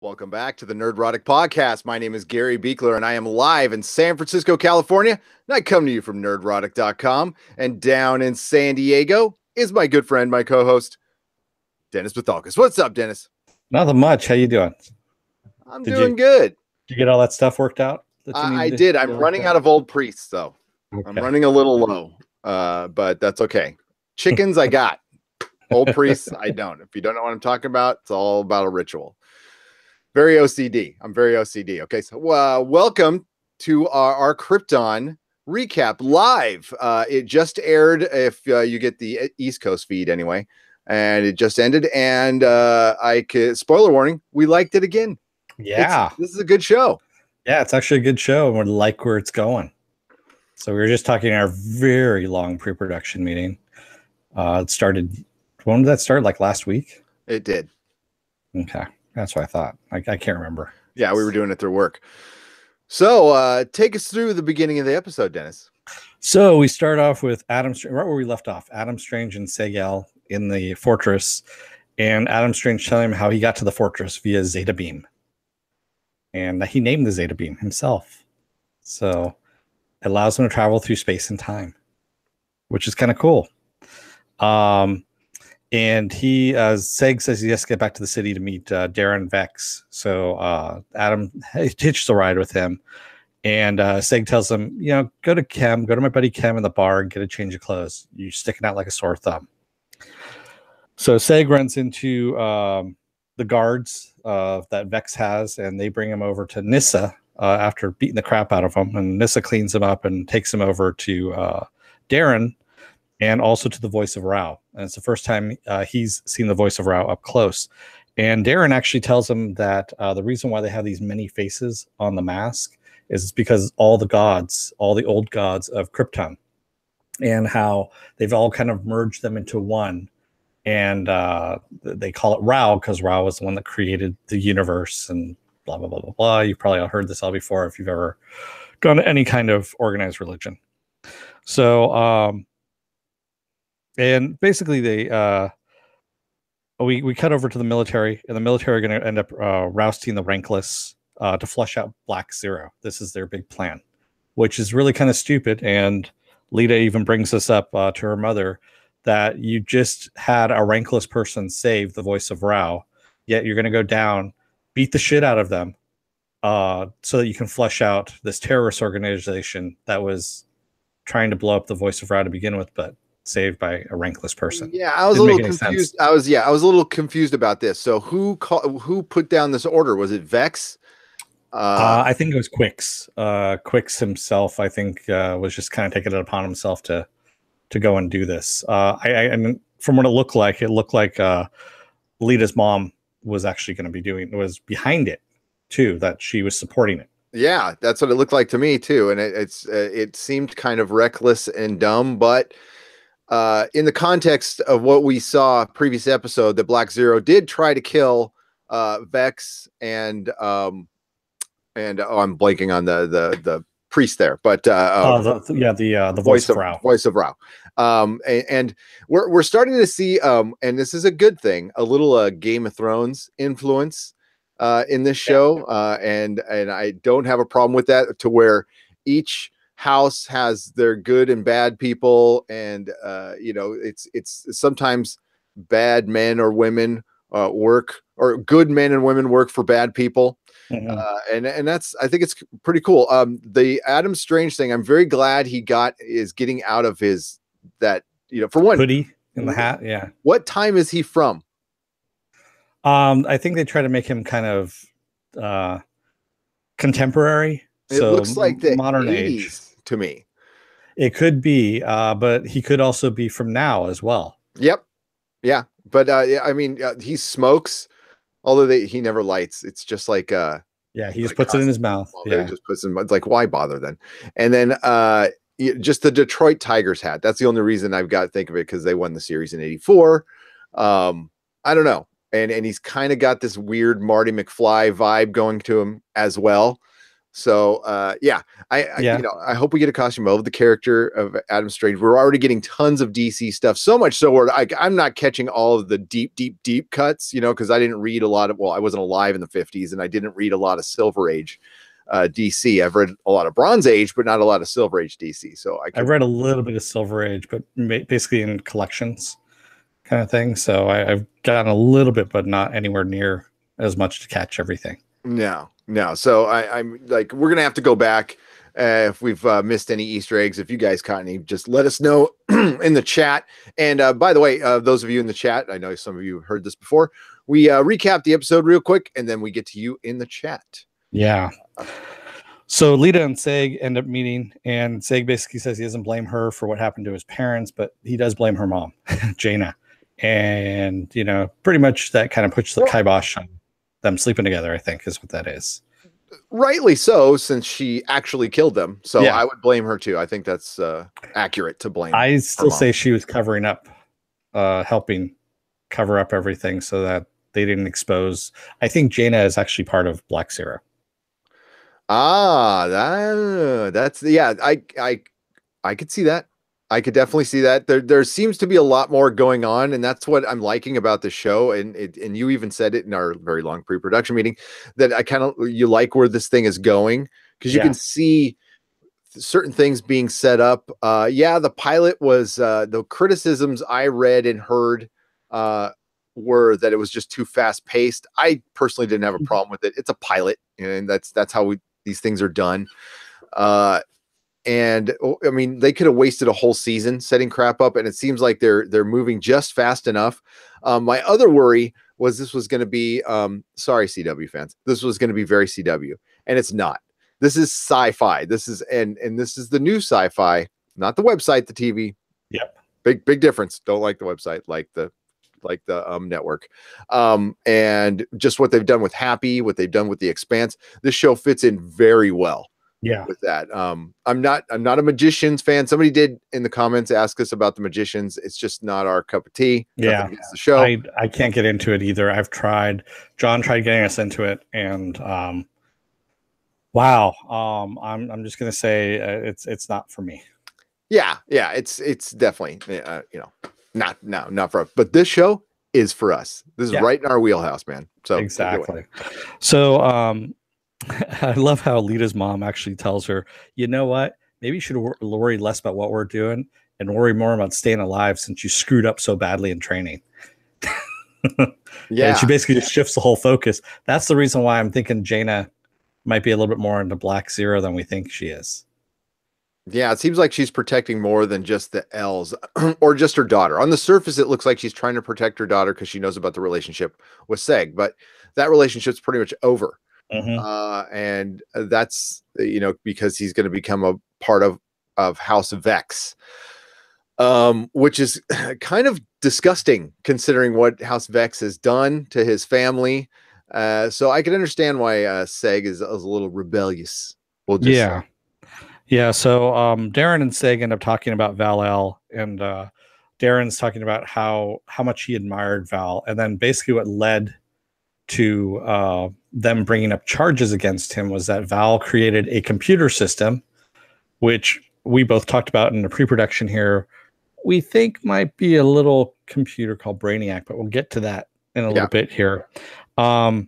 Welcome back to the Nerdrotic Podcast. My name is Gary Buechler, and I am live in San Francisco, California. And I come to you from nerdrotic.com. And down in San Diego is my good friend, my co-host, Dennis Bithoulkas. What's up, Dennis? Nothing much. How you doing? I'm doing good. Did you get all that stuff worked out? I did. I'm running out of old priests, though. Okay. I'm running a little low, but that's okay. Chickens, I got. Old priests, I don't. If you don't know what I'm talking about, it's all about a ritual. Very OCD. I'm very OCD. Okay, so welcome to our Krypton recap live. It just aired if you get the East Coast feed anyway, and it just ended. And spoiler warning, we liked it again. Yeah, this is a good show. Yeah, it's actually a good show, and we like where it's going. So we were just talking in our very long pre-production meeting. It started. When did that start? Like last week? It did. Okay. That's what I thought. I can't remember. Yeah, we were doing it through work. So take us through the beginning of the episode, Dennis. So we start off with Adam, right where we left off. Adam Strange and Seg-El in the fortress, and Adam Strange telling him how he got to the fortress via Zeta Beam. And he named the Zeta Beam himself. So it allows him to travel through space and time, which is kind of cool. And Seg says he has to get back to the city to meet Daron Vex. So Adam hitches a ride with him. And Seg tells him, go to my buddy Kem in the bar and get a change of clothes. You're sticking out like a sore thumb. So Seg runs into the guards that Vex has, and they bring him over to Nyssa after beating the crap out of him. And Nyssa cleans him up and takes him over to Daron, and also to the voice of Rao. And it's the first time he's seen the voice of Rao up close. And Daron actually tells him that the reason why they have these many faces on the mask is because all the old gods of Krypton, and how they've all kind of merged them into one. And they call it Rao because Rao was the one that created the universe and blah, blah, blah, blah, blah. You've probably all heard this all before if you've ever gone to any kind of organized religion. So, and basically we cut over to the military, and the military are going to end up rousting the rankless to flush out Black Zero. This is their big plan, which is really kind of stupid. And Lyta even brings this up to her mother, that you just had a rankless person save the voice of Rao, yet you're going to go down, beat the shit out of them so that you can flush out this terrorist organization that was trying to blow up the voice of Rao to begin with, but saved by a rankless person. Yeah, I was a little confused. I was a little confused about this. So who put down this order? Was it Vex? I think it was Quix. Quix himself, I think, was just kind of taking it upon himself to go and do this. And from what it looked like Lyta's mom was actually going to be was behind it too, that she was supporting it. Yeah, that's what it looked like to me too. And it seemed kind of reckless and dumb, but in the context of what we saw previous episode, that Black Zero did try to kill Vex and I'm blanking on the priest there, but the voice of Rao. Voice of Rao. And we're starting to see and this is a good thing, a little Game of Thrones influence in this show, and I don't have a problem with that, to where each house has their good and bad people, and it's sometimes bad men or women work, or good men and women work for bad people. Mm-hmm. And that's, I think it's pretty cool. The Adam Strange thing, I'm very glad he is getting out of for one, hoodie in the hat. Yeah. What time is he from? I think they try to make him kind of contemporary. It looks like the modern 80s age to me. It could be, but he could also be from now as well. Yep. Yeah. But I mean, he smokes, although he never lights. It's just like he just puts it in his mouth. Yeah, he just puts it in. It's like, why bother then? And then just the Detroit Tigers hat. That's the only reason I've got to think of it, because they won the series in '84. I don't know. And he's kind of got this weird Marty McFly vibe going to him as well. So yeah, I hope we get a costume of the character of Adam Strange. We're already getting tons of DC stuff, so much so where I'm not catching all of the deep cuts, because I didn't read a lot of, well, I wasn't alive in the 50s, and I didn't read a lot of Silver Age DC. I've read a lot of Bronze Age, but not a lot of Silver Age DC. So I've read a little bit of Silver Age, but basically in collections kind of thing. So I've gotten a little bit, but not anywhere near as much to catch everything. No. So I'm like, we're gonna have to go back if we've missed any Easter eggs. If you guys caught any, just let us know in the chat. And by the way, those of you in the chat, I know some of you have heard this before. We recap the episode real quick, and then we get to you in the chat. Yeah. So Lyta and Seg end up meeting, and Seg basically says he doesn't blame her for what happened to his parents, but he does blame her mom, Jaina. And, pretty much that kind of puts the kibosh on them sleeping together, I think, is what that is. Rightly so, since she actually killed them. So yeah. I would blame her too. I think that's accurate to blame. I still say she was covering up, helping cover up everything so that they didn't expose. I think Jaina is actually part of Black Zero. That's yeah. I could see that. I could definitely see that. There seems to be a lot more going on, and that's what I'm liking about the show. And you even said it in our very long pre-production meeting that you like where this thing is going, because you can see certain things being set up. The pilot was the criticisms I read and heard were that it was just too fast paced. I personally didn't have a problem with it. It's a pilot, and that's how these things are done. And I mean, they could have wasted a whole season setting crap up, and it seems like they're moving just fast enough. My other worry was this was going to be, sorry, CW fans, this was going to be very CW, and it's not. This is sci-fi. This is and this is the new sci-fi, not the website, the TV. Yep. Big difference. Don't like the website, like the network. And just what they've done with Happy, what they've done with The Expanse. This show fits in very well. Yeah. With that. I'm not a Magicians fan. Somebody did in the comments ask us about the Magicians. It's just not our cup of tea. Yeah. The show. I can't get into it either. I've tried. John tried getting us into it, and wow. I'm just gonna say it's not for me. Yeah. It's definitely not for us. But this show is for us. This is right in our wheelhouse, man. So exactly. So I love how Lita's mom actually tells her, you know what? Maybe you should worry less about what we're doing and worry more about staying alive since you screwed up so badly in training. And she basically just shifts the whole focus. That's the reason why I'm thinking Jaina might be a little bit more into Black Zero than we think she is. Yeah, it seems like she's protecting more than just the L's or just her daughter. On the surface, it looks like she's trying to protect her daughter because she knows about the relationship with Seg, but that relationship's pretty much over. And that's, because he's going to become a part of House Vex, which is kind of disgusting considering what House Vex has done to his family. So I can understand why Seg is a little rebellious. So Daron and Seg end up talking about Val-El, and Daron's talking about how much he admired Val, and then basically what led to them bringing up charges against him was that Val created a computer system, which we both talked about in the pre-production here. We think might be a little computer called Brainiac, but we'll get to that in a little bit here. So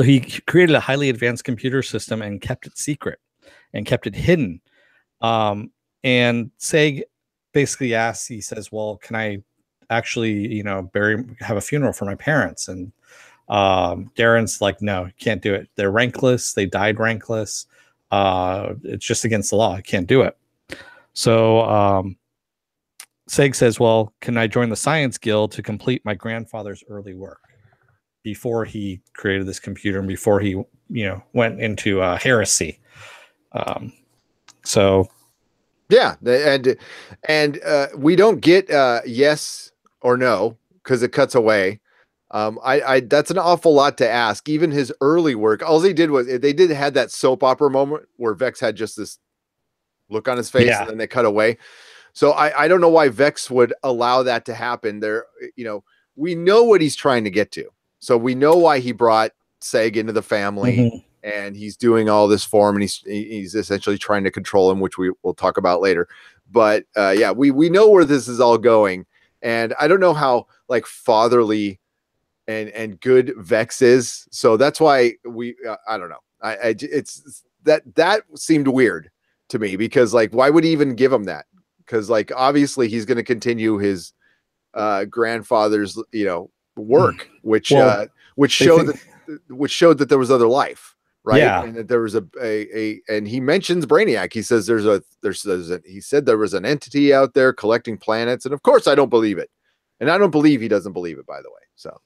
he created a highly advanced computer system and kept it secret and kept it hidden. And Seg basically asks, he says, well, can I actually, have a funeral for my parents? And Daron's like, no, you can't do it. They're rankless. They died rankless. It's just against the law. I can't do it. So Seg says, well, can I join the Science Guild to complete my grandfather's early work before he created this computer and before he, went into heresy? And we don't get yes or no because it cuts away. That's an awful lot to ask. Even his early work, all they did was they had that soap opera moment where Vex had just this look on his face and then they cut away. So I don't know why Vex would allow that to happen there. We know what he's trying to get to. So we know why he brought Seg into the family. and he's doing all this for him, and he's essentially trying to control him, which we will talk about later. But yeah, we know where this is all going, and I don't know how like fatherly and good Vex is, so that's why I don't know. It's that seemed weird to me, because like, why would he even give him that? Because like, obviously he's going to continue his grandfather's work, which showed that there was other life, right? Yeah. And that there was and he mentions Brainiac. He says he said there was an entity out there collecting planets, and of course I don't believe it, and I don't believe he doesn't believe it, by the way. So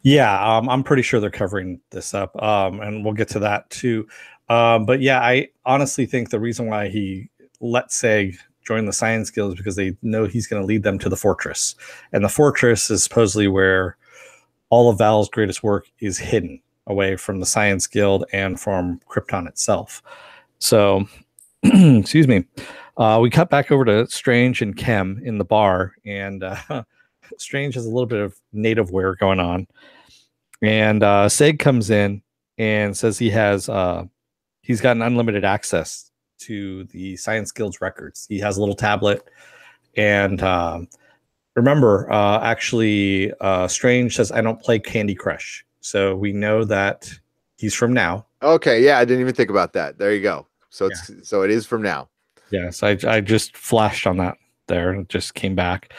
yeah, I'm pretty sure they're covering this up, and we'll get to that too. But yeah, I honestly think the reason why he let Seg join the Science Guild is because they know he's going to lead them to the fortress, and the fortress is supposedly where all of Val's greatest work is hidden away from the Science Guild and from Krypton itself. So, excuse me. We cut back over to Strange and Kem in the bar, and Strange has a little bit of native wear going on. And Seg comes in and says he's gotten unlimited access to the Science Guild's records. He has a little tablet, and remember, actually, Strange says, "I don't play Candy Crush," so we know that he's from now. Okay, yeah, I didn't even think about that. There you go. So it is from now. Yes, I just flashed on that there and just came back.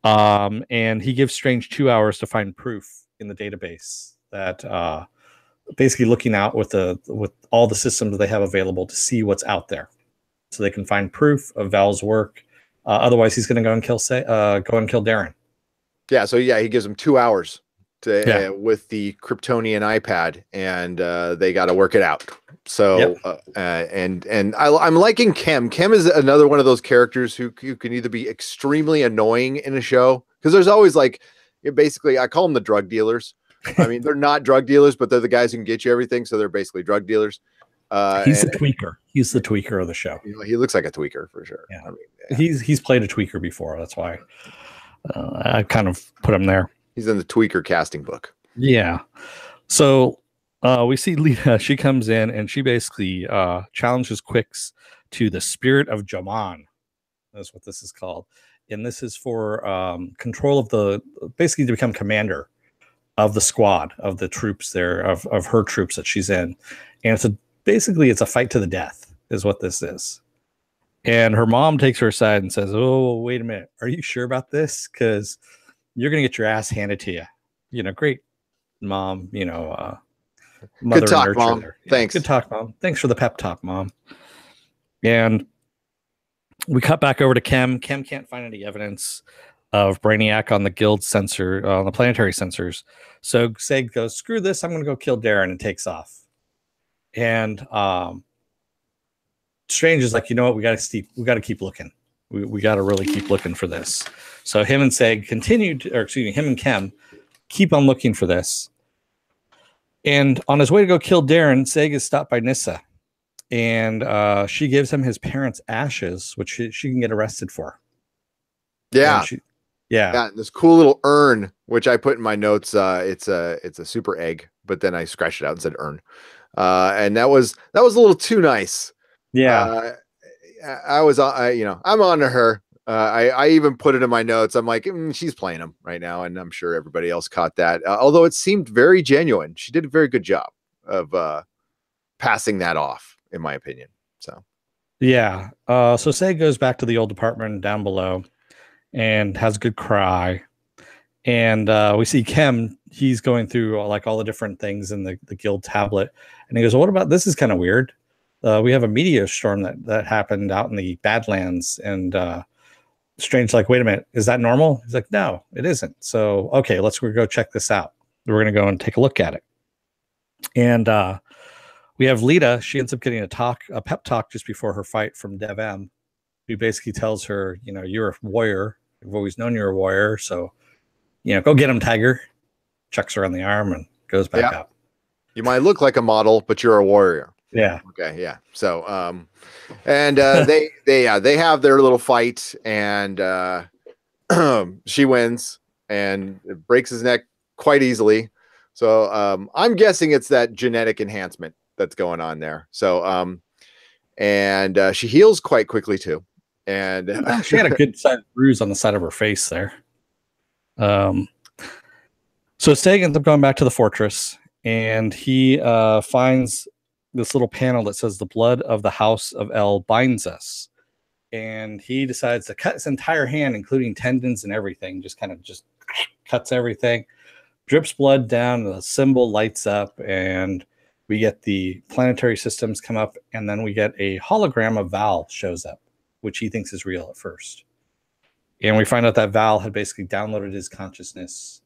And he gives Strange 2 hours to find proof in the database that basically looking out with all the systems they have available to see what's out there, so they can find proof of Val's work. Otherwise, he's going to go and kill Daron. Yeah, so yeah, he gives him 2 hours to with the Kryptonian iPad, and they got to work it out. So and I'm liking Kem. Kem is another one of those characters who can either be extremely annoying in a show, because there's always like, basically, I call them the drug dealers. I mean, they're not drug dealers, but they're the guys who can get you everything, so they're basically drug dealers. He's the tweaker. He's the tweaker of the show. He looks like a tweaker for sure. Yeah. I mean, he's played a tweaker before. That's why I kind of put him there. He's in the tweaker casting book. Yeah. So we see Lyta. She comes in and she basically challenges Quicks to the spirit of Jaman. That's what this is called. And this is for control of basically to become commander of the squad, of the troops there, of her troops that she's in. And basically it's a fight to the death is what this is. And her mom takes her aside and says, "Oh, wait a minute. Are you sure about this? Because you're going to get your ass handed to you. Great, Mom. Mother good talk, Mom. There. Thanks. Good talk, Mom. Thanks for the pep talk, Mom." And we cut back over to Kem. Kem can't find any evidence of Brainiac on the guild sensor, on the planetary sensors. So Seg goes, "Screw this. I'm going to go kill Daron," and takes off. And Strange is like, "You know what? We got to keep looking. We got to really keep looking for this." So him and Seg him and Kem keep on looking for this. And on his way to go kill Daron, Seg is stopped by Nyssa, and she gives him his parents' ashes, which she can get arrested for. Yeah. Yeah. This cool little urn, which I put in my notes. It's a super egg, but then I scratched it out and said urn. And that was a little too nice. Yeah. I'm on to her. I even put it in my notes. I'm like, she's playing him right now, and I'm sure everybody else caught that. Although it seemed very genuine. She did a very good job of passing that off, in my opinion. So, yeah. So Seg goes back to the old apartment down below and has a good cry. And we see Kem. He's going through like all the different things in the guild tablet, and he goes, "Well, what about this? Is kind of weird. We have a meteor storm that happened out in the Badlands," and Strange like, "Wait a minute, is that normal?" He's like, "No, it isn't." So okay, let's go check this out. We're gonna go and take a look at it. And we have Lyta. She ends up getting a pep talk just before her fight from Dev M, who basically tells her, "You're a warrior. I've always known you're a warrior. So, go get him, Tiger." Chucks her on the arm and goes back up. You might look like a model, but you're a warrior. Yeah. Okay. Yeah. So, and they have their little fight, and she wins and breaks his neck quite easily. So, I'm guessing it's that genetic enhancement that's going on there. So and she heals quite quickly too. And she had a good sized bruise on the side of her face there. So Steg ends up going back to the fortress, and he finds this little panel that says the blood of the house of El binds us. And he decides to cut his entire hand, including tendons and everything, just cuts everything, drips blood down, the symbol lights up, and we get the planetary systems come up, and then we get a hologram of Val shows up, which he thinks is real at first. And we find out that Val had basically downloaded his consciousness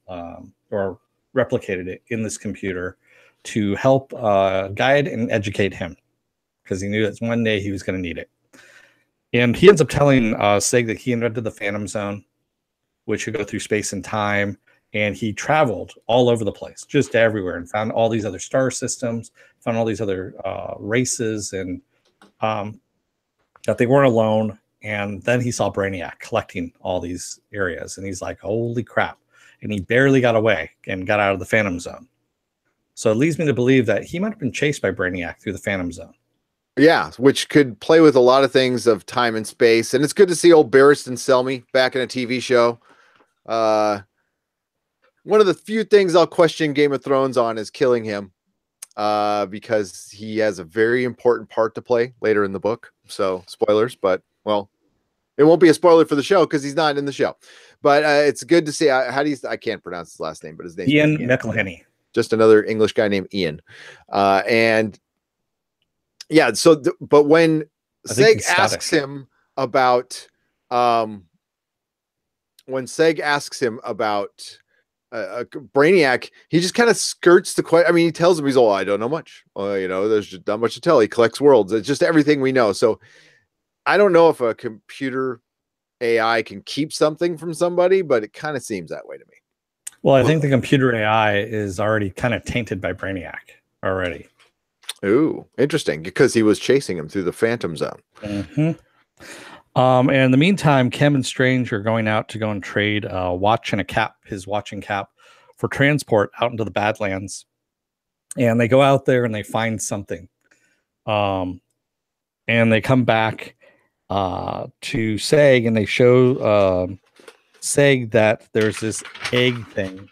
or replicated it in this computer to help guide and educate him, because he knew that one day he was going to need it. And he ends up telling Sig that he invented the Phantom Zone, which could go through space and time. And he traveled all over the place, just everywhere, and found all these other star systems, found all these other races, and that they weren't alone. And then he saw Brainiac collecting all these areas, and he's like, holy crap. And he barely got away and got out of the Phantom Zone. So it leads me to believe that he might have been chased by Brainiac through the Phantom Zone. Yeah, which could play with a lot of things of time and space. And it's good to see old Barristan Selmy back in a TV show. One of the few things I'll question Game of Thrones on is killing him, because he has a very important part to play later in the book. So spoilers, but well, it won't be a spoiler for the show because he's not in the show. But it's good to see. I can't pronounce his last name, but his name Ian McElhenney. Just another English guy named Ian. And yeah, so but when Seg asks him about Brainiac, he just kind of skirts the question. I mean, he tells him, he's all, I don't know much. There's just not much to tell. He collects worlds. It's just everything we know. So I don't know if a computer AI can keep something from somebody, but it kind of seems that way to me. Well, I think the computer AI is already kind of tainted by Brainiac already. Ooh, interesting, because he was chasing him through the Phantom Zone. Mm-hmm. And in the meantime, Chem and Strange are going out to go and trade a watch and a cap, his watch and cap, for transport out into the Badlands. And they go out there and they find something. And they come back to Seg, and they show Seg that there's this egg thing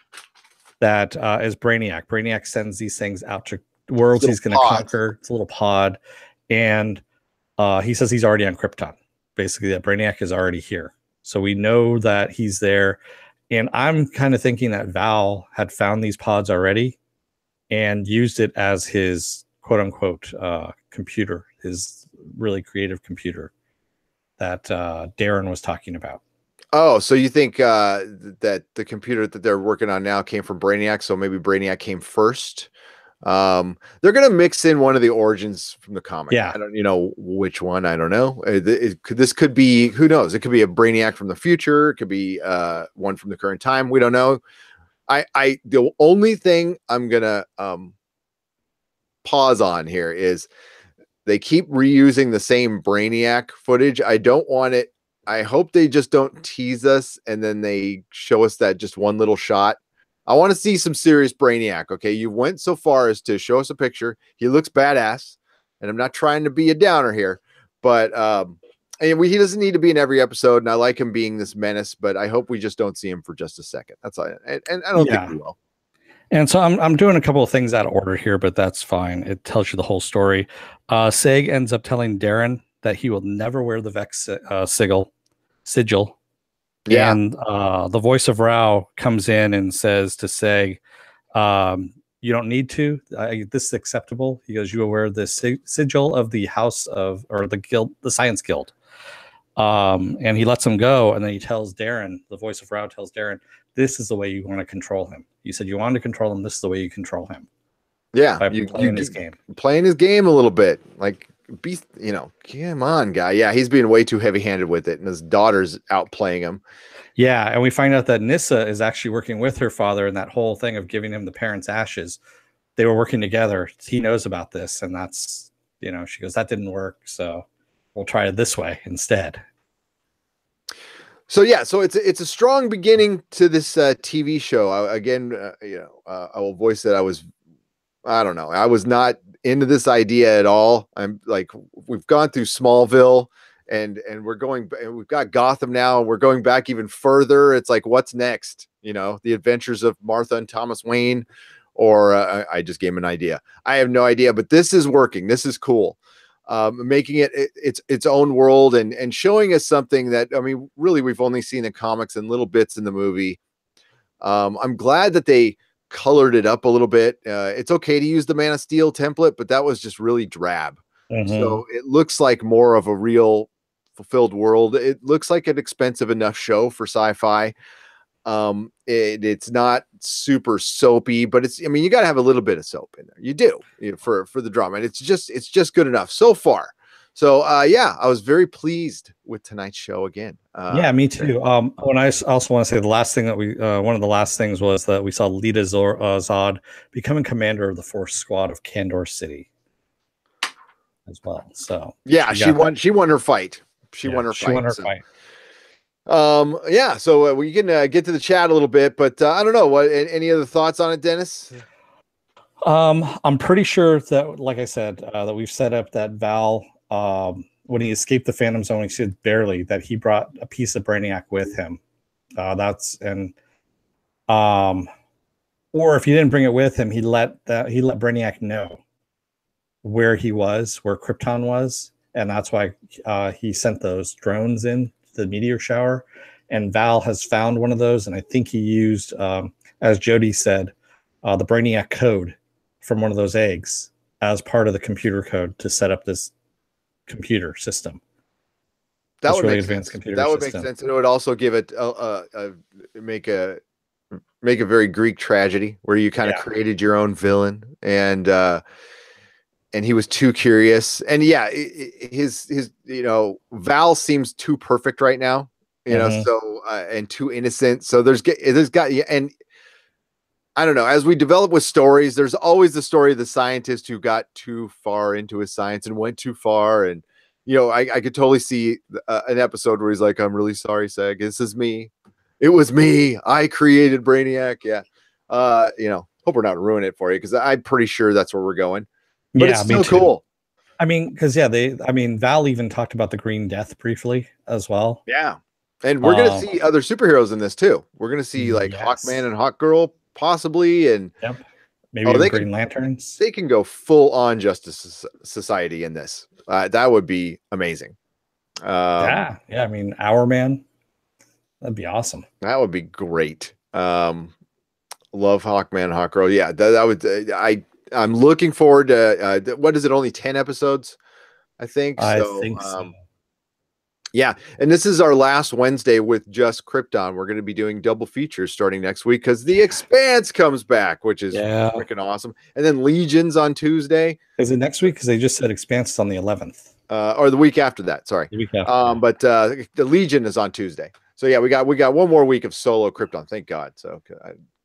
that is Brainiac. Brainiac sends these things out to worlds he's going to conquer. It's a little pod. And he says he's already on Krypton. Basically, that Brainiac is already here. So we know that he's there. And I'm kind of thinking that Val had found these pods already and used it as his quote unquote computer, his really creative computer that Daron was talking about. Oh, so you think that the computer that they're working on now came from Brainiac? So maybe Brainiac came first. They're gonna mix in one of the origins from the comic. Yeah, I don't, which one. I don't know. This could be, who knows? It could be a Brainiac from the future. It could be one from the current time. We don't know. The only thing I'm gonna pause on here is they keep reusing the same Brainiac footage. I don't want it. I hope they just don't tease us and then they show us that just one little shot. I want to see some serious Brainiac. Okay, you went so far as to show us a picture. He looks badass, and I'm not trying to be a downer here, but he doesn't need to be in every episode. And I like him being this menace, but I hope we just don't see him for just a second. That's all. And I don't think we will. And so I'm doing a couple of things out of order here, but that's fine. It tells you the whole story. Seg ends up telling Daron that he will never wear the Vex sigil. Yeah. And the voice of Rao comes in and says to Seg, you don't need to. This is acceptable. He goes, you will wear the sigil of the house of, or the guild, the Science Guild. And he lets him go. And then he tells Daron, the voice of Rao tells Daron, this is the way you want to control him. You said you wanted to control him. This is the way you control him. Yeah. By playing his game. Playing his game a little bit. Like, come on, guy. Yeah, he's being way too heavy-handed with it, and his daughter's outplaying him. Yeah, and we find out that Nyssa is actually working with her father in that whole thing of giving him the parents' ashes. They were working together. He knows about this, and that's, she goes, that didn't work, so we'll try it this way instead. So yeah, so it's a strong beginning to this TV show. I will voice that I was I don't know. I was not into this idea at all. I'm like, we've gone through Smallville and we're going, and we've got Gotham now, and we're going back even further. It's like, what's next? You know, the adventures of Martha and Thomas Wayne, or I just gave him an idea. I have no idea, but this is working. This is cool. Making it its own world and showing us something that, I mean, really we've only seen in comics and little bits in the movie. I'm glad that they colored it up a little bit. It's okay to use the Man of Steel template, but that was just really drab. So it looks like more of a real fulfilled world. It looks like an expensive enough show for sci-fi. It's not super soapy, but it's, I mean, you got to have a little bit of soap in there. You do, you know, for the drama. And it's just good enough so far. So yeah, I was very pleased with tonight's show again. Yeah, me too. When I also want to say the last thing that we, one of the last things was that we saw Lyta Zod becoming commander of the Force Squad of Kandor City as well. So yeah, she won her fight. She won her fight. Yeah, so we can get to the chat a little bit, but I don't know, what any other thoughts on it, Dennis? I'm pretty sure that, like I said, that we've set up that Val, when he escaped the Phantom Zone, he said barely that he brought a piece of Brainiac with him. Or if he didn't bring it with him, he let Brainiac know where he was, where Krypton was, and that's why he sent those drones in the meteor shower. And Val has found one of those, and I think he used, as Jody said, the Brainiac code from one of those eggs as part of the computer code to set up this computer system. That would make sense. That would make sense. And it would also give it make a very Greek tragedy where you kind of created your own villain, and he was too curious. And yeah, his you know, Val seems too perfect right now, you know, so and too innocent. So there's got, and I don't know, as we develop with stories, there's always the story of the scientist who got too far into his science and went too far. And, you know, I could totally see an episode where he's like, I'm really sorry, Seg. This is me. It was me. I created Brainiac. Yeah. You know, hope we're not ruining it for you, because I'm pretty sure that's where we're going. But it's still cool. I mean, because Val even talked about the Green Death briefly as well. Yeah. And we're going to see other superheroes in this too. We're going to see like Hawkman and Hawkgirl possibly, and maybe the Green Lanterns. They can go full on Justice Society in this. That would be amazing. I mean, Our Man, that'd be awesome. That would be great. Love Hawkman, Hawkgirl. Yeah, that would. I'm looking forward to. What is it? Only 10 episodes, I think. I think so. Yeah, and this is our last Wednesday with just Krypton. We're going to be doing double features starting next week because The Expanse comes back, which is freaking awesome. And then Legion's on Tuesday. Is it next week? Because they just said Expanse is on the 11th. Or the week after that. Sorry. The week after. But the Legion is on Tuesday. So yeah, we got one more week of solo Krypton. Thank God. So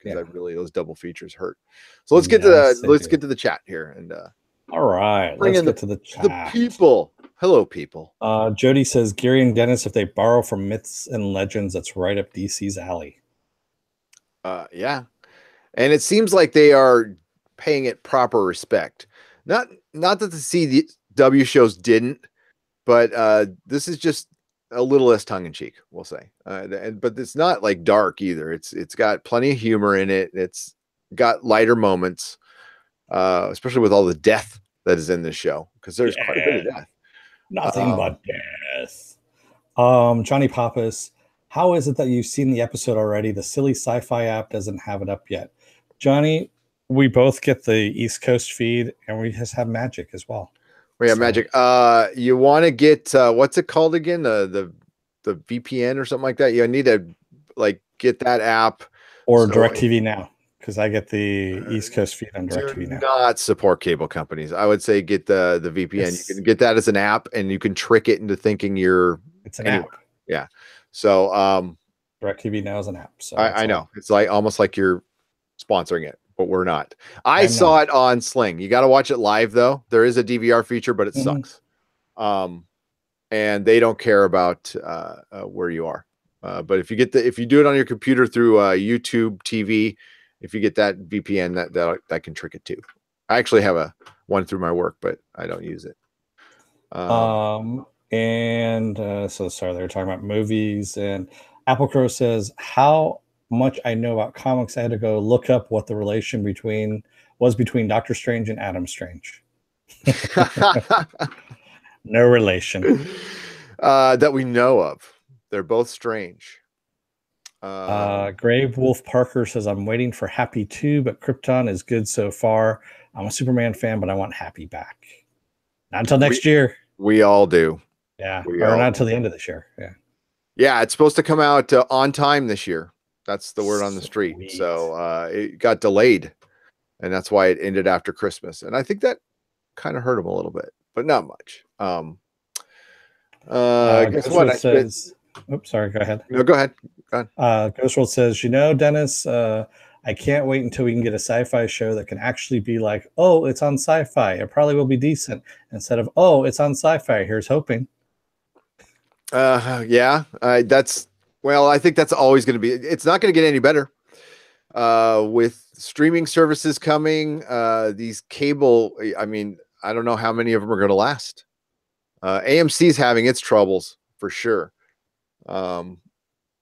because those double features hurt. So let's get to the chat here, and all right, let's get to the chat. The people. Hello, people. Jody says Gary and Dennis, if they borrow from myths and legends, that's right up DC's alley. Yeah, and it seems like they are paying it proper respect. Not that the CW shows didn't, but this is just a little less tongue in cheek, we'll say. But it's not like dark either. It's got plenty of humor in it. It's got lighter moments, especially with all the death that is in this show, because there's quite a bit of death. Nothing but death. Johnny Pappas, how is it that you've seen the episode already? The silly sci-fi app doesn't have it up yet. Johnny, we both get the East Coast feed, and we just have Magic as well. We have Magic. You want to get what's it called again? The VPN or something like that. You need to get that app or DirecTV Now, because I get the East Coast feed on DirecTV Now. Not support cable companies. I would say get the VPN. You can get that as an app, and you can trick it into thinking it's an app. Yeah. So DirecTV Now is an app. So I know it's almost like you're sponsoring it, but we're not. I saw it on Sling. You got to watch it live though. There is a DVR feature, but it sucks. And they don't care about where you are. But if you do it on your computer through YouTube TV, if you get that VPN, that can trick it too. I actually have one through my work, but I don't use it. So sorry, they were talking about movies, and Apple Crow says, how much I know about comics, I had to go look up what the relation was between Doctor Strange and Adam Strange. No relation. That we know of. They're both strange. Grave Wolf Parker says, I'm waiting for Happy 2, but Krypton is good so far. I'm a Superman fan, but I want Happy back. Not until next year. We all do. Yeah. Or not until the end of this year. Yeah. Yeah, it's supposed to come out on time this year. That's the word on the street. Sweet. So it got delayed, and that's why it ended after Christmas. And I think that kind of hurt him a little bit, but not much. Guess what? Oops, sorry, go ahead. No, go ahead. Ghost World says, Dennis, I can't wait until we can get a sci-fi show that can actually be like, oh, it's on sci-fi. It probably will be decent, instead of, oh, it's on sci-fi. Here's hoping. Yeah, I think that's always going to be. It's not going to get any better. With streaming services coming, these cable. I mean, I don't know how many of them are going to last. AMC's having its troubles for sure.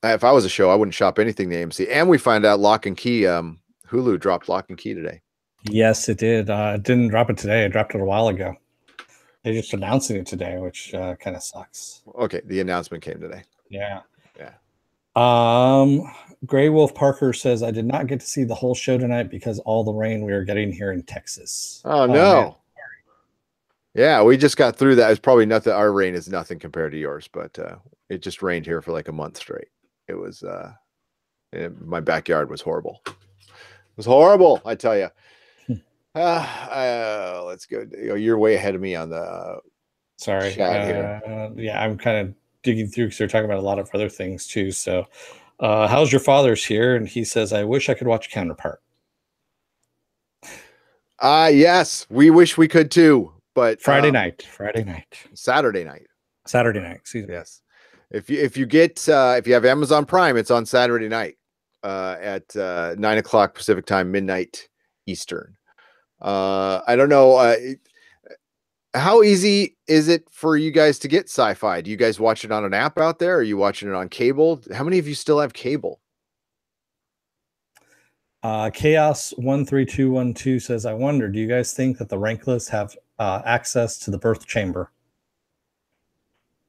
If I was a show, I wouldn't shop anything to AMC. And we find out Lock and Key, Hulu dropped Lock and Key today. Yes, it did. It didn't drop it today. It dropped it a while ago. They're just announcing it today, which kind of sucks. Okay, the announcement came today. Yeah. Yeah. Gray Wolf Parker says, I did not get to see the whole show tonight because all the rain we are getting here in Texas. Oh no. Yeah, we just got through that. It's probably nothing. Our rain is nothing compared to yours, but it just rained here for like a month straight. It was my backyard was horrible. It was horrible, I tell you. Let's go. You're way ahead of me on the chat here. Yeah, I'm kind of digging through because they're talking about a lot of other things too. So, how's your father's here? And he says, I wish I could watch Counterpart. Yes, we wish we could too. But Saturday night, excuse me. Yes. If you have Amazon Prime, it's on Saturday night at 9:00 Pacific time, midnight Eastern. I don't know. How easy is it for you guys to get sci-fi? Do you guys watch it on an app out there? Or are you watching it on cable? How many of you still have cable? Chaos 13212 says, I wonder, do you guys think that the rankless have access to the birth chamber?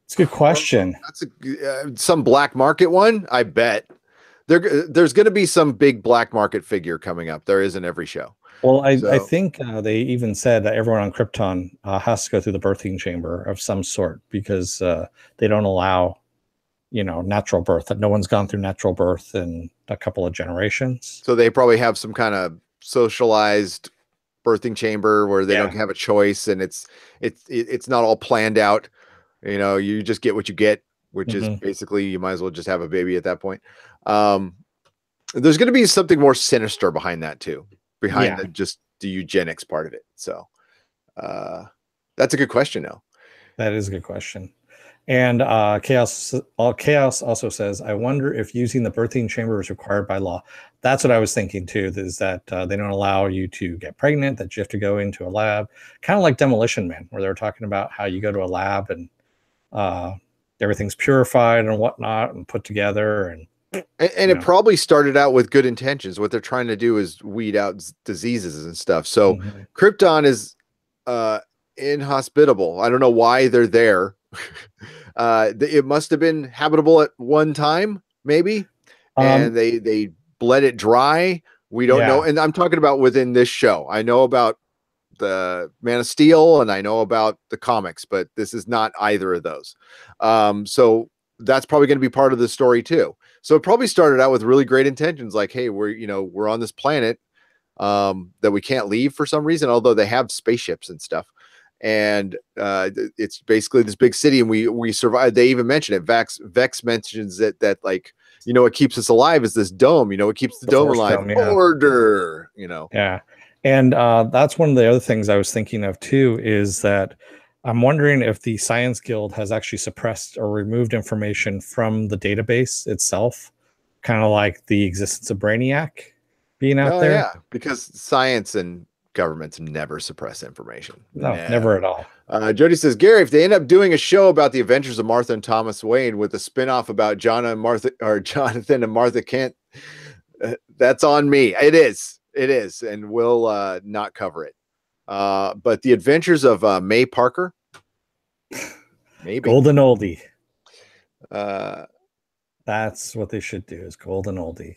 It's a good question. That's some black market one. I bet there's going to be some big black market figure coming up. There is in every show. Well, I think they even said that everyone on Krypton has to go through the birthing chamber of some sort because they don't allow, natural birth. That no one's gone through natural birth in a couple of generations. So they probably have some kind of socialized birthing chamber where they don't have a choice, and it's not all planned out. You just get what you get, which is basically you might as well just have a baby at that point. There's going to be something more sinister behind that too, behind just the eugenics part of it. So that's a good question, though. That is a good question. And Chaos also says, I wonder if using the birthing chamber is required by law. That's what I was thinking too, is that they don't allow you to get pregnant, that you have to go into a lab, kind of like Demolition Man, where they're talking about how you go to a lab and everything's purified and whatnot and put together. And it probably started out with good intentions. What they're trying to do is weed out diseases and stuff. So Krypton is inhospitable. I don't know why they're there. It must have been habitable at one time, maybe, and they bled it dry. We don't know. And I'm talking about within this show. I know about the Man of Steel and I know about the comics, but this is not either of those. So that's probably going to be part of the story too. So it probably started out with really great intentions, like, hey, we're on this planet that we can't leave for some reason, although they have spaceships and stuff. And it's basically this big city, and we survive. They even mention it. Vex mentions that like, what keeps us alive is this dome. What keeps the dome alive? Order. Yeah. And that's one of the other things I was thinking of too, is that I'm wondering if the Science Guild has actually suppressed or removed information from the database itself, kind of like the existence of Brainiac being out there. Yeah, because science and governments never suppress information. No, never at all. Jody says, Gary, if they end up doing a show about the adventures of Martha and Thomas Wayne with a spinoff about Jonathan and Martha Kent, that's on me. It is, and we'll not cover it. But the adventures of May Parker, maybe golden oldie. That's what they should do, is golden oldie.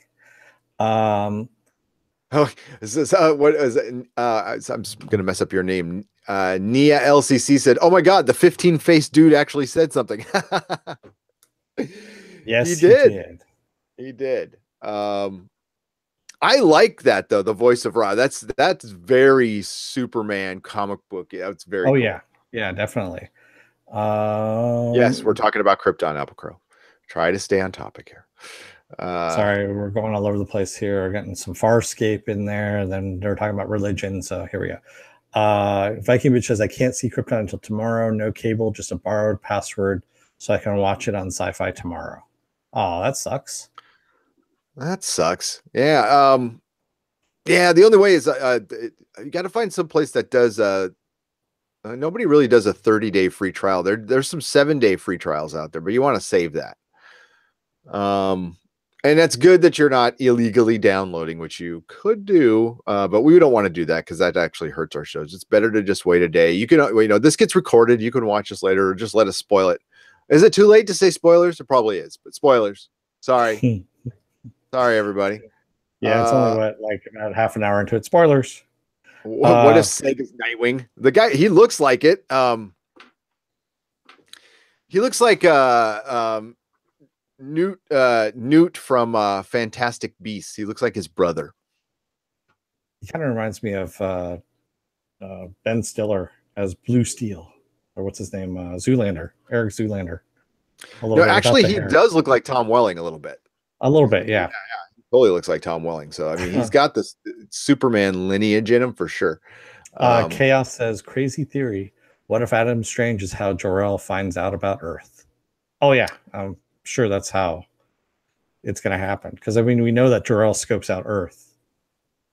Oh, is this, what is it? I'm gonna mess up your name. Nia LCC said, "Oh my God, the 15-faced dude actually said something." Yes, he did. He did. I like that though. The voice of Ra. That's very Superman comic book. Yeah, it's very. Oh cool. Yeah, definitely. Yes, we're talking about Krypton, Applecrow. Try to stay on topic here. Sorry, we're going all over the place here. We're getting some Farscape in there. Then they're talking about religion. So here we go. Viking Bitch says, I can't see Krypton until tomorrow. No cable, just a borrowed password so I can watch it on Sci-Fi tomorrow. Oh, that sucks. That sucks. Yeah. Yeah. The only way is you got to find some place that does. Nobody really does a 30-day free trial. There's some 7-day free trials out there, but you want to save that. And that's good that you're not illegally downloading, which you could do, but we don't want to do that because that actually hurts our shows. It's better to just wait a day. You can, this gets recorded. You can watch us later or just let us spoil it. Is it too late to say spoilers? It probably is, but spoilers. Sorry. Sorry, everybody. Yeah, it's only like about half an hour into it. Spoilers. What if Sega's Nightwing? The guy, he looks like it. He looks like Newt from Fantastic Beasts. He looks like his brother. He kind of reminds me of Ben Stiller as Blue Steel, or what's his name? Zoolander, Eric Zoolander. No, actually, he does look like Tom Welling a little bit. A little bit, yeah. He totally looks like Tom Welling. So I mean, he's got this Superman lineage in him for sure. Chaos says, crazy theory. What if Adam Strange is how Jor-El finds out about Earth? Oh yeah, sure that's how it's going to happen, because I mean we know that Jor-El scopes out Earth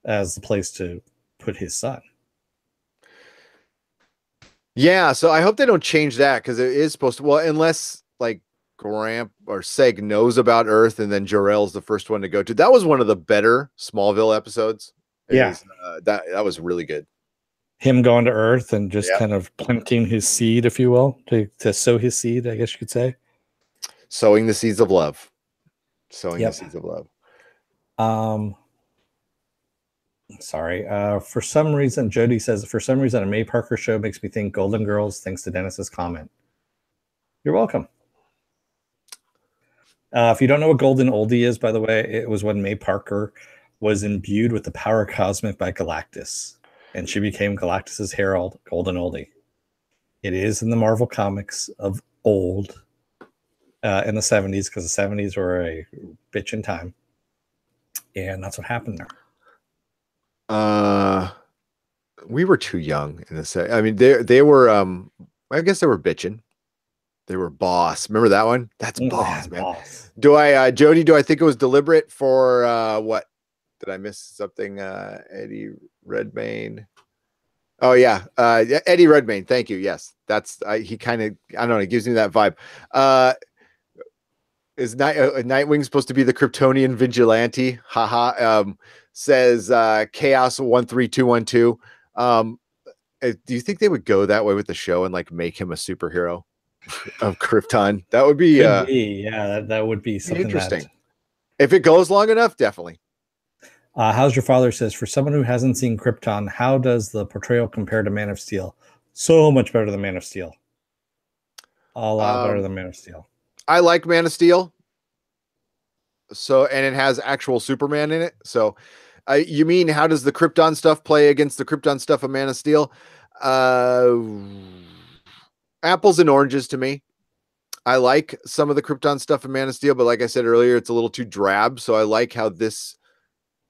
as the place to put his son. Yeah, so I hope they don't change that, because it is supposed to, well, unless like Gramp or Seg knows about Earth and then Jor-El's the first one to go to. That was one of the better Smallville episodes. That was really good. Him going to Earth and just kind of planting his seed, if you will, to sow his seed, I guess you could say. Sowing the seeds of love. The seeds of love. Sorry. For some reason, Jody says, for some reason, a May Parker show makes me think Golden Girls, thanks to Dennis's comment. You're welcome. If you don't know what Golden Oldie is, by the way, it was when May Parker was imbued with the power cosmic by Galactus, and she became Galactus's herald, Golden Oldie. It is in the Marvel comics of old. In the 70s, because the 70s were a bitch in time, and that's what happened there. We were too young in the set. I mean, they were. I guess they were bitching. They were Boss. Remember that one? That's Boss, man. Boss. Do I, Jody? Do I think it was deliberate for what? Did I miss something? Eddie Redmayne. Oh yeah, Eddie Redmayne. Thank you. Yes, that's he kind of. I don't know. He gives me that vibe. Is Nightwing supposed to be the Kryptonian vigilante? Haha. Says Chaos 13212. Do you think they would go that way with the show and like make him a superhero of Krypton? That would be, that would be something interesting. If it goes long enough, definitely. How's Your Father says, for someone who hasn't seen Krypton, how does the portrayal compare to Man of Steel? So much better than Man of Steel. A lot better than Man of Steel. I like Man of Steel. So, and it has actual Superman in it. So, you mean how does the Krypton stuff play against the Krypton stuff of Man of Steel? Apples and oranges to me. I like some of the Krypton stuff in Man of Steel, but like I said earlier, it's a little too drab. So I like how this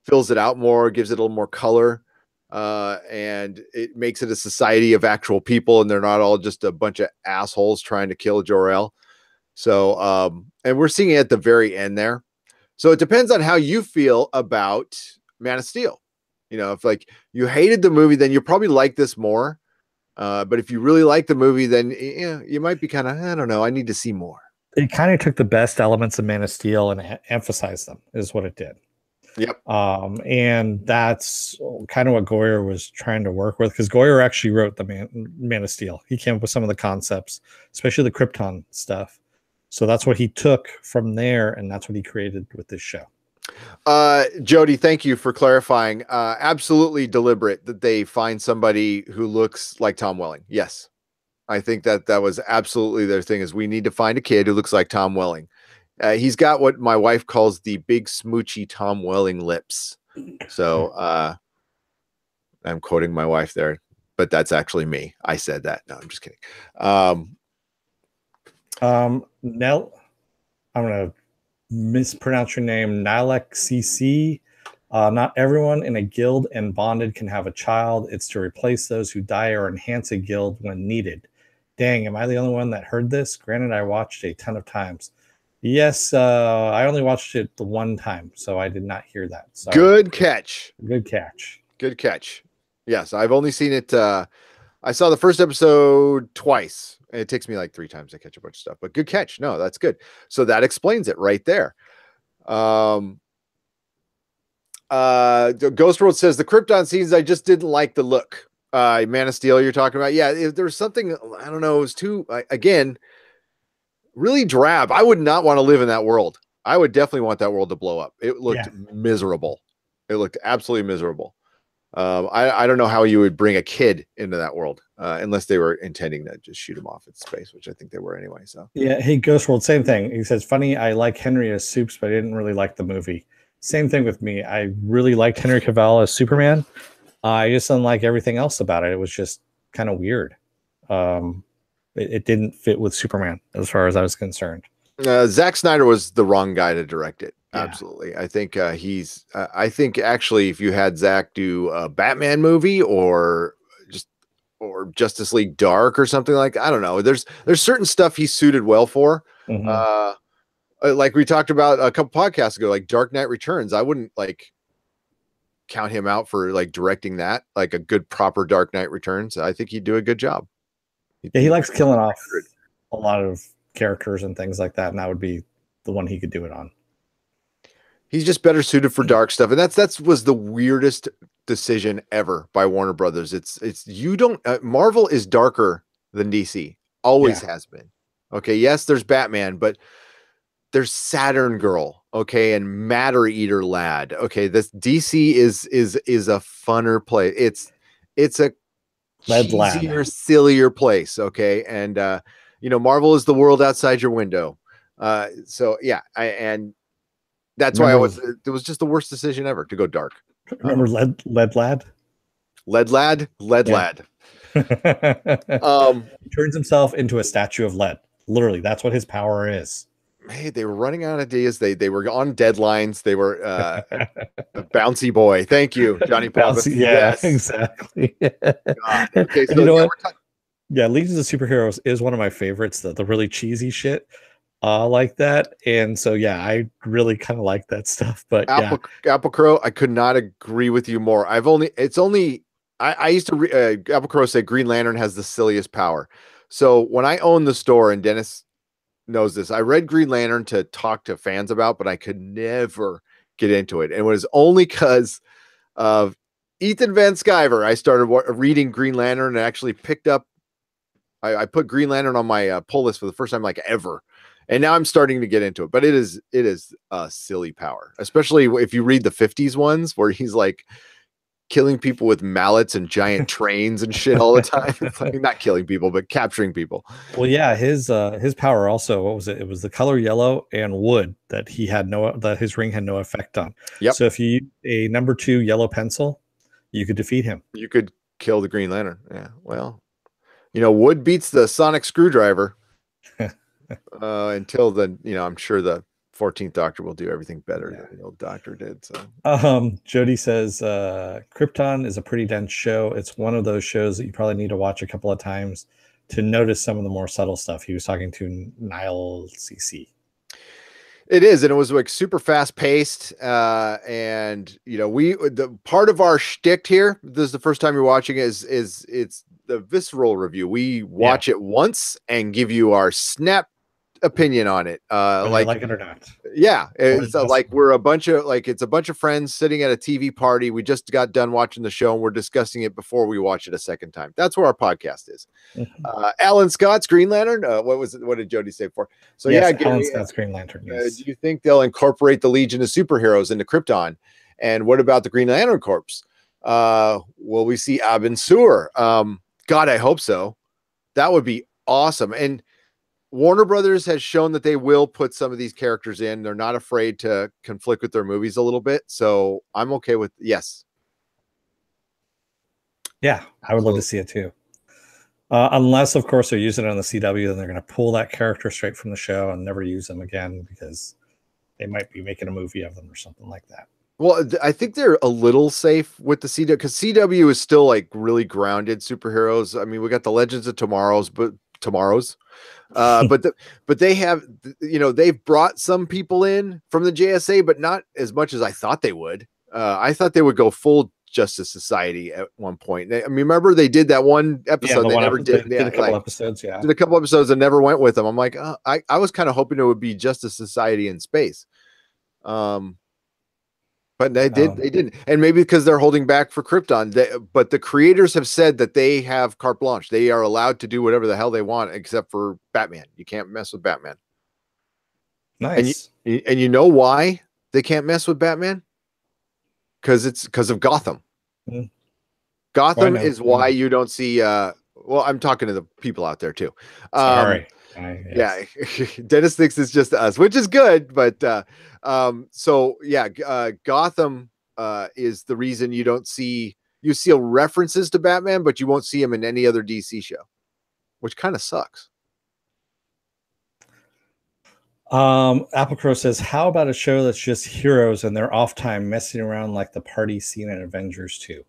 fills it out more, gives it a little more color, and it makes it a society of actual people, and they're not all just a bunch of assholes trying to kill Jor-El. So, and we're seeing it at the very end there. So it depends on how you feel about Man of Steel. You know, if like you hated the movie, then you probably like this more. But if you really like the movie, then you might be kind of, I don't know, I need to see more. It kind of took the best elements of Man of Steel and emphasized them, is what it did. Yep. And that's kind of what Goyer was trying to work with, because Goyer actually wrote the Man of Steel. He came up with some of the concepts, especially the Krypton stuff. So that's what he took from there, and that's what he created with this show. Jody, thank you for clarifying. Absolutely deliberate that they find somebody who looks like Tom Welling. Yes. I think that was absolutely their thing, is we need to find a kid who looks like Tom Welling. He's got what my wife calls the big smoochy Tom Welling lips. So I'm quoting my wife there, but that's actually me. I said that. No, I'm just kidding. Nell, I'm going to mispronounce your name, Nalek CC. Not everyone in a guild and bonded can have a child. It's to replace those who die or enhance a guild when needed. Dang, am I the only one that heard this? Granted, I watched a ton of times. Yes, I only watched it the one time, so I did not hear that. Sorry. Good catch. Good catch. Good catch. Yes, I've only seen it. I saw the first episode twice. And it takes me like 3 times to catch a bunch of stuff, but good catch. No, that's good. So that explains it right there. Ghost World says the Krypton scenes, I just didn't like the look. Man of Steel, you're talking about. Yeah, if there was something, I don't know, it was too, again, really drab. I would not want to live in that world. I would definitely want that world to blow up. It looked miserable. It looked absolutely miserable. I don't know how you would bring a kid into that world unless they were intending to just shoot him off in space, which I think they were anyway. So yeah, hey, Ghost World, same thing. He says, funny, I like Henry as Supes, but I didn't really like the movie. Same thing with me. I really liked Henry Cavill as Superman. I just didn't like everything else about it. It was just kind of weird. It didn't fit with Superman as far as I was concerned. Zack Snyder was the wrong guy to direct it. Yeah. Absolutely. I think I think actually if you had Zack do a Batman movie or Justice League Dark or something like, I don't know. There's certain stuff he's suited well for. Mm-hmm. Like we talked about a couple podcasts ago, like Dark Knight Returns. I wouldn't like count him out for like directing that, like a good proper Dark Knight Returns. I think he'd do a good job. Yeah, he likes killing off a lot of characters and things like that, and that would be the one he could do it on. He's just better suited for dark stuff, and that was the weirdest decision ever by Warner Brothers. It's you don't Marvel is darker than DC, always has been. Okay, yes, there's Batman, but there's Saturn Girl, okay, and Matter Eater Lad. Okay, this DC is a funner place. It's a cheesier, sillier place. Okay, and Marvel is the world outside your window. So yeah, and that's why it was just the worst decision ever to go dark. Remember Lead Lad? Lead Lad. He turns himself into a statue of lead. Literally, that's what his power is. Hey, they were running out of ideas. They were on deadlines. They were a bouncy boy. Thank you, Johnny Pappas. Yes, exactly. Okay, so you know what? Yeah, Legions of Superheroes is one of my favorites. The really cheesy shit like that. And so yeah, I really kind of like that stuff. But Apple Crow, I could not agree with you more. I used to Apple Crow say Green Lantern has the silliest power. So when I owned the store, and Dennis knows this, I read Green Lantern to talk to fans about, but I could never get into it. And it was only because of Ethan Van Sciver I started reading Green Lantern and actually picked up. I put Green Lantern on my pull list for the first time like ever, and now I'm starting to get into it. But it is a silly power, especially if you read the 50s ones where he's like killing people with mallets and giant trains and shit all the time. It's like, not killing people, but capturing people. Well, yeah, his power also, what was it? It was the color yellow and wood that his ring had no effect on. Yep. So if you use a number 2 yellow pencil, you could defeat him. You could kill the Green Lantern. Yeah. Well, wood beats the sonic screwdriver until then, I'm sure the 14th Doctor will do everything better than the old Doctor did. So, Jody says, Krypton is a pretty dense show. It's one of those shows that you probably need to watch a couple of times to notice some of the more subtle stuff. He was talking to Nile CC. It is, and it was like super fast paced. And you know, the part of our shtick here, this is the first time you're watching, is it's the visceral review. We watch it once and give you our snap opinion on it. Whether you like it or not. Yeah, it's like it's a bunch of friends sitting at a TV party. We just got done watching the show and we're discussing it before we watch it a second time. That's where our podcast is. Alan Scott's Green Lantern. What did Jody say for? So yes, yeah, Gary, Alan Scott's Green Lantern. Yes. Do you think they'll incorporate the Legion of Superheroes into Krypton? And what about the Green Lantern Corps? Will we see Abin Sur? God, I hope so. That would be awesome. And Warner Brothers has shown that they will put some of these characters in. They're not afraid to conflict with their movies a little bit. So I'm okay with yes. Yeah, I would love to see it too. Unless, of course, they're using it on the CW, then they're going to pull that character straight from the show and never use them again because they might be making a movie of them or something like that. Well, I think they're a little safe with the CW because CW is still like really grounded superheroes. I mean, we got the Legends of Tomorrow's, but they have, you know, they've brought some people in from the JSA, but not as much as I thought they would. I thought they would go full Justice Society at one point. I mean, remember they did that one episode. They never did. Did a couple episodes. Yeah, did a couple episodes and never went with them. I'm like, I was kind of hoping it would be Justice Society in space. But they didn't. And maybe because they're holding back for Krypton. But the creators have said that they have carte blanche. They are allowed to do whatever the hell they want, except for Batman. You can't mess with Batman. Nice. And you know why they can't mess with Batman? Because of Gotham. Mm. Gotham is why you don't see. Well, I'm talking to the people out there too. Sorry. Yeah, Dennis thinks it's just us, which is good, but so yeah, Gotham is the reason you see references to Batman, but you won't see him in any other DC show, which kind of sucks. Apple Crow says, how about a show that's just heroes and their off time messing around like the party scene in Avengers 2?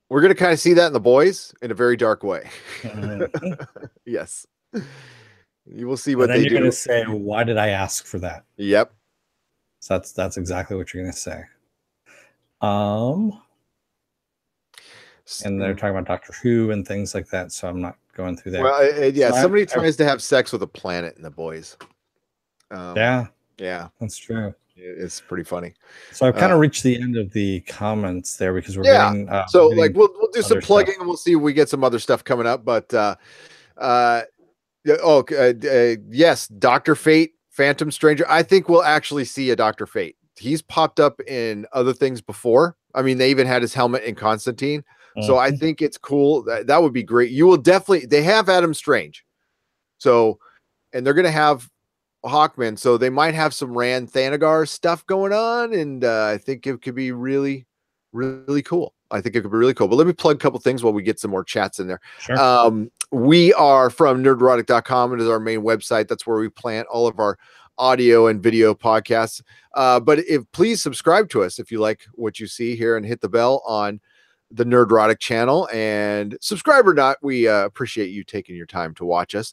We're going to kind of see that in The Boys in a very dark way. Yes. You will see what they do. You're going to say, why did I ask for that? Yep. So that's exactly what you're going to say. And they're talking about Doctor Who and things like that, so I'm not going through that. Well, yeah, so somebody tries to have sex with a planet in The Boys. Yeah, that's true. It's pretty funny. So I've kind of reached the end of the comments there because we're getting. So like we'll do some plugging and we'll see if we get some other stuff coming up. But yes, Dr. Fate, Phantom Stranger. I think we'll actually see a Dr. Fate. He's popped up in other things before. I mean, they even had his helmet in Constantine. So I think it's cool. That would be great. You will definitely. They have Adam Strange. So, and they're going to have Hawkman, so they might have some Rand Thanagar stuff going on, and I think it could be really, really cool. I think it could be really cool. But let me plug a couple things while we get some more chats in there. Sure. We are from nerdrotic.com. It is our main website. That's where we plant all of our audio and video podcasts. But please subscribe to us if you like what you see here and hit the bell on the Nerdrotic channel, and subscribe or not, we appreciate you taking your time to watch us.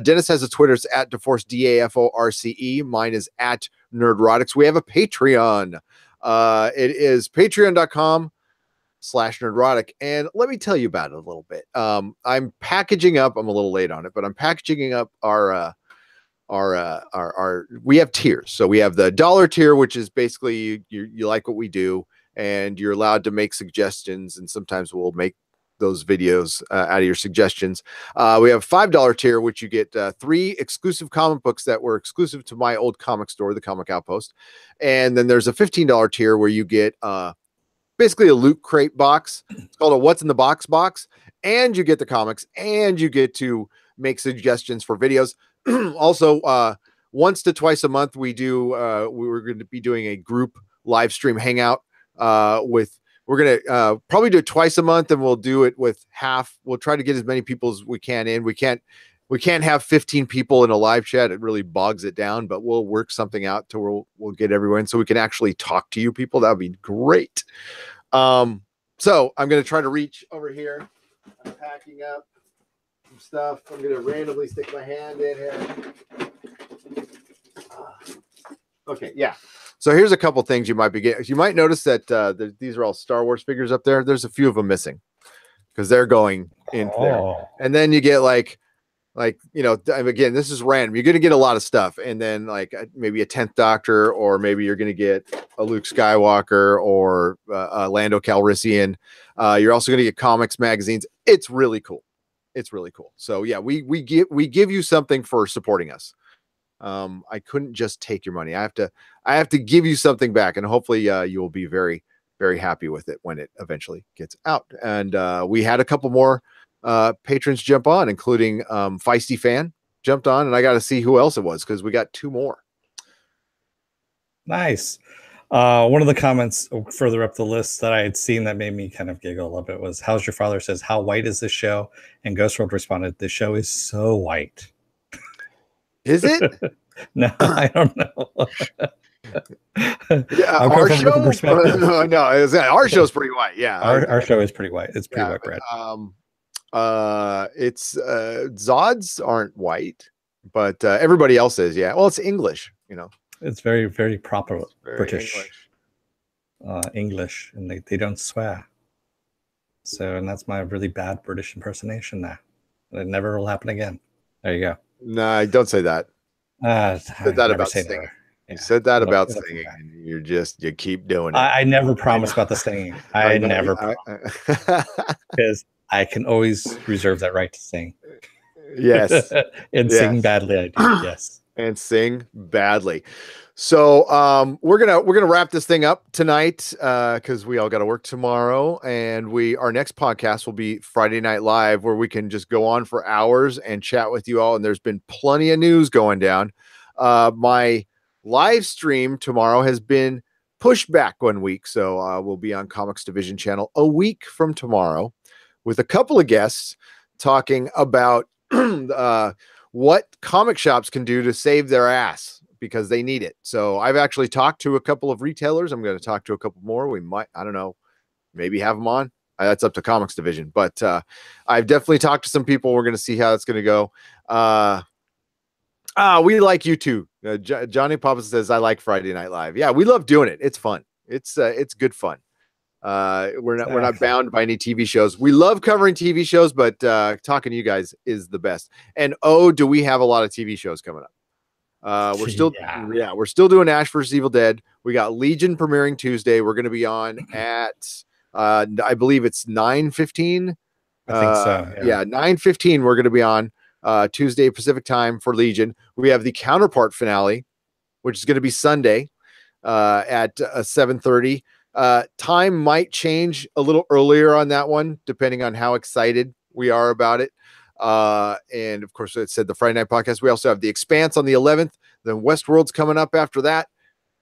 Dennis has a Twitter. It's at DeForce, DAFORCE. Mine is at Nerdrotics. We have a Patreon. It is patreon.com/Nerdrotic. And let me tell you about it a little bit. I'm packaging up, I'm a little late on it, but I'm packaging up our we have tiers. So we have the $1 tier, which is basically you like what we do, and you're allowed to make suggestions, and sometimes we'll make those videos out of your suggestions. We have a $5 tier, which you get 3 exclusive comic books that were exclusive to my old comic store, the Comic Outpost. And then there's a $15 tier where you get basically a loot crate box. It's called a What's in the Box box. And you get the comics, and you get to make suggestions for videos. Also, once to twice a month, we're going to be doing a group live stream hangout. We're gonna probably do it twice a month, and we'll do it with we'll try to get as many people as we can in. We can't have 15 people in a live chat. It really bogs it down, but we'll work something out to where we'll get everyone so we can actually talk to you people. That would be great. So I'm going to try to reach over here. I'm packing up some stuff. I'm gonna randomly stick my hand in here. Okay, yeah. So here's a couple things you might be getting. You might notice that these are all Star Wars figures up there. There's a few of them missing because they're going into there. And then you get like again, this is random. You're going to get a lot of stuff, and then like maybe a 10th Doctor, or maybe you're going to get a Luke Skywalker or a Lando Calrissian. You're also going to get comics, magazines. It's really cool. It's really cool. So yeah, we give you something for supporting us. I couldn't just take your money. I have to give you something back, and hopefully you will be very, very happy with it when it eventually gets out. And we had a couple more patrons jump on, including Feisty Fan jumped on, and I got to see who else it was because we got 2 more. Nice. One of the comments further up the list that I had seen that made me kind of giggle a little bit was, "How's your father?" says, "How white is this show?" And Ghost World responded, "The show is so white." Is it? No, I don't know. Yeah, our show. No, our show's pretty white. Yeah, our show is pretty white. It's pretty white bread. It's Zods aren't white, but everybody else is. Yeah, well, it's English. It's very, very proper very British English, and they don't swear. So, and that's my really bad British impersonation now. It never will happen again. There you go. No, don't say that. Said that about singing. You said that about singing, and you keep doing it. I never promised about the singing. I never because I can always reserve that right to sing. Yes. And sing badly, I do. Yes. And sing badly. So we're gonna wrap this thing up tonight because we all got to work tomorrow, and our next podcast will be Friday Night Live, where we can just go on for hours and chat with you all. And there's been plenty of news going down. My live stream tomorrow has been pushed back 1 week, so we'll be on Comics Division channel a week from tomorrow with a couple of guests talking about what comic shops can do to save their ass, because they need it. So I've actually talked to a couple of retailers. I'm going to talk to a couple more. We might, I don't know, maybe have them on. That's up to Comics Division. But I've definitely talked to some people. We're going to see how that's going to go. We like you too. Johnny Papa says, "I like Friday Night Live." Yeah, we love doing it. It's fun. It's good fun. We're not bound by any TV shows. We love covering TV shows, but talking to you guys is the best. And do we have a lot of TV shows coming up? We're still doing Ash vs. Evil Dead. We got Legion premiering Tuesday. We're going to be on at I believe it's 9:15. I think so. Yeah, 9:15. We're going to be on Tuesday Pacific time for Legion. We have the Counterpart finale, which is going to be Sunday at 7:30. Time might change a little earlier on that one, depending on how excited we are about it. And of course, it said the Friday Night Podcast. We also have The Expanse on the 11th. Then Westworld's coming up after that.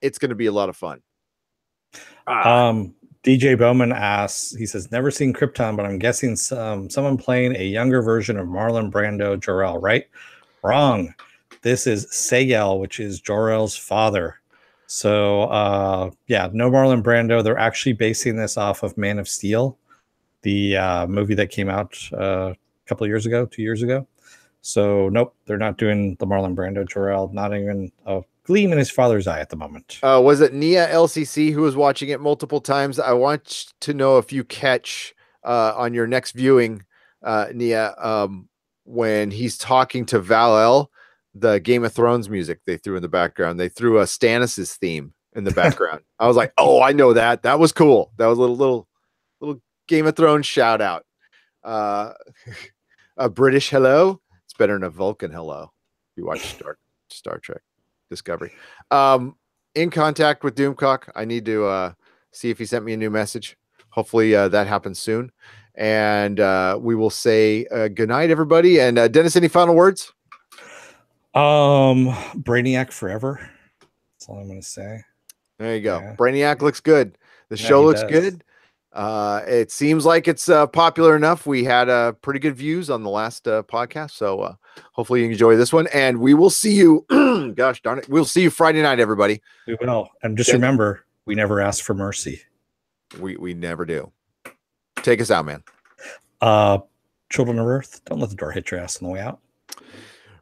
It's going to be a lot of fun. DJ Bowman asks, he says, "Never seen Krypton, but I'm guessing someone playing a younger version of Marlon Brando Jor-El, right?" Wrong. This is Seg-El, which is Jor-El's father. So, no Marlon Brando. They're actually basing this off of Man of Steel, the movie that came out a couple of years ago, 2 years ago. So, nope, they're not doing the Marlon Brando Jor-El, not even a gleam in his father's eye at the moment. Was it Nia LCC who was watching it multiple times? I want to know if you catch on your next viewing, Nia, when he's talking to Val-El, the Game of Thrones music they threw in the background. They threw a Stannis' theme in the background. I was like, "Oh, I know that. That was cool. That was a little Game of Thrones shout out." A British hello. It's better than a Vulcan hello. If you watch Star Trek Discovery. In contact with Doomcock. I need to see if he sent me a new message. Hopefully that happens soon. And we will say good night, everybody. And Dennis, any final words? Brainiac forever. That's all I'm going to say. There you go. Yeah. Brainiac looks good. The show looks good. It seems like it's popular enough. We had pretty good views on the last podcast, so hopefully you enjoy this one. And we will see you. Gosh darn it, we'll see you Friday night, everybody. We will. And just remember, we never ask for mercy. We never do. Take us out, man. children of Earth, don't let the door hit your ass on the way out.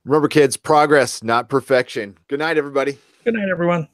Remember, kids, progress, not perfection. Good night, everybody. Good night, everyone.